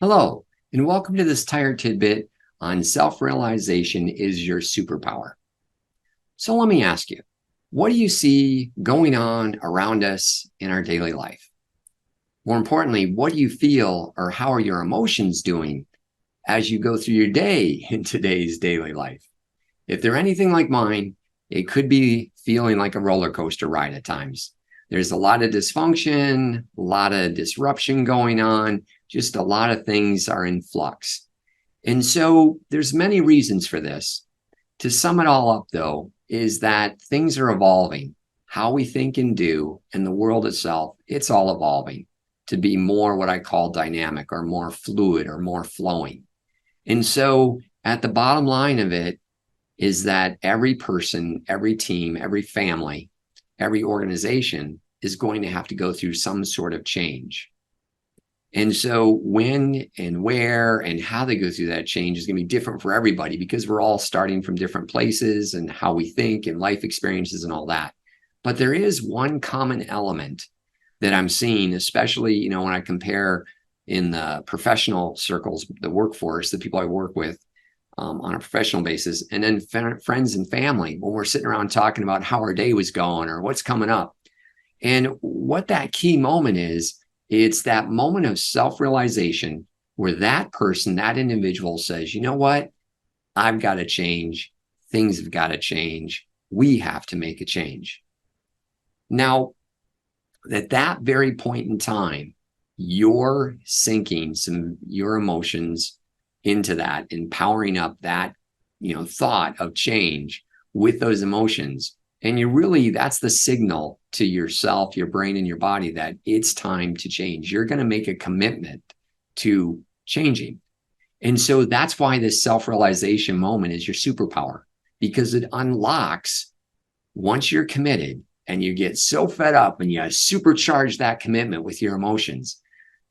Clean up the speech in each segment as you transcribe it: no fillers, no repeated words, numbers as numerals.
Hello, and welcome to this TYIIR tidbit on self-realization is your superpower. So let me ask you, what do you see going on around us in our daily life? More importantly, what do you feel or how are your emotions doing as you go through your day in today's daily life? If they're anything like mine, it could be feeling like a roller coaster ride at times. There's a lot of dysfunction, a lot of disruption going on, just a lot of things are in flux. And so there's many reasons for this. To sum it all up, though, is that things are evolving. How we think and do, and the world itself, it's all evolving to be more what I call dynamic or more fluid or more flowing. And so at the bottom line of it is that every person, every team, every family, every organization is going to have to go through some sort of change. And so when and where and how they go through that change is going to be different for everybody because we're all starting from different places and how we think and life experiences and all that. But there is one common element that I'm seeing, especially, when I compare in the professional circles, the workforce, the people I work with on a professional basis, and then friends and family, when we're sitting around talking about how our day was going or what's coming up. And what that key moment is, it's that moment of self-realization where that person, that individual says, you know what? I've got to change. Things have got to change. We have to make a change. Now, at that very point in time, you're sinking your emotions into that, empowering up that, thought of change with those emotions. And that's the signal to yourself, your brain, and your body that it's time to change. You're going to make a commitment to changing. And so that's why this self-realization moment is your superpower, because it unlocks, once you're committed and you get so fed up and you supercharge that commitment with your emotions,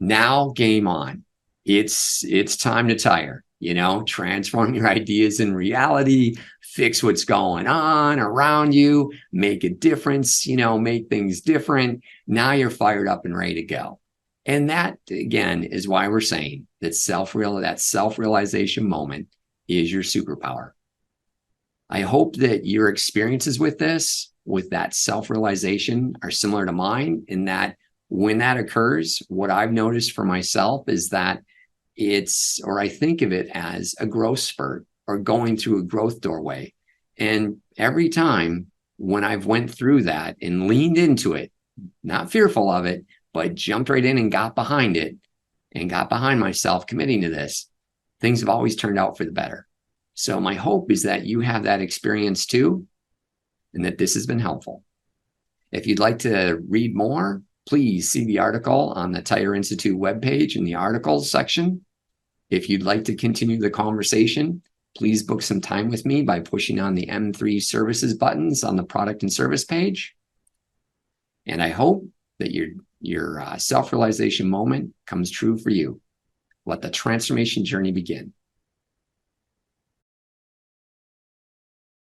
now game on. It's time to TYIIR, transform your ideas in reality, fix what's going on around you, make a difference, make things different. Now you're fired up and ready to go. And that, again, is why we're saying that self-realization moment is your superpower. I hope that your experiences with that self-realization are similar to mine, in that when that occurs, what I've noticed for myself is that I think of it as a growth spurt or going through a growth doorway. And every time when I've went through that and leaned into it, not fearful of it, but jumped right in and got behind it and got behind myself committing to this, things have always turned out for the better. So my hope is that you have that experience too, and that this has been helpful. If you'd like to read more, please see the article on the TYIIR Institute webpage in the articles section. If you'd like to continue the conversation, please book some time with me by pushing on the M3 services buttons on the product and service page. And I hope that your self-realization moment comes true for you. Let the transformation journey begin.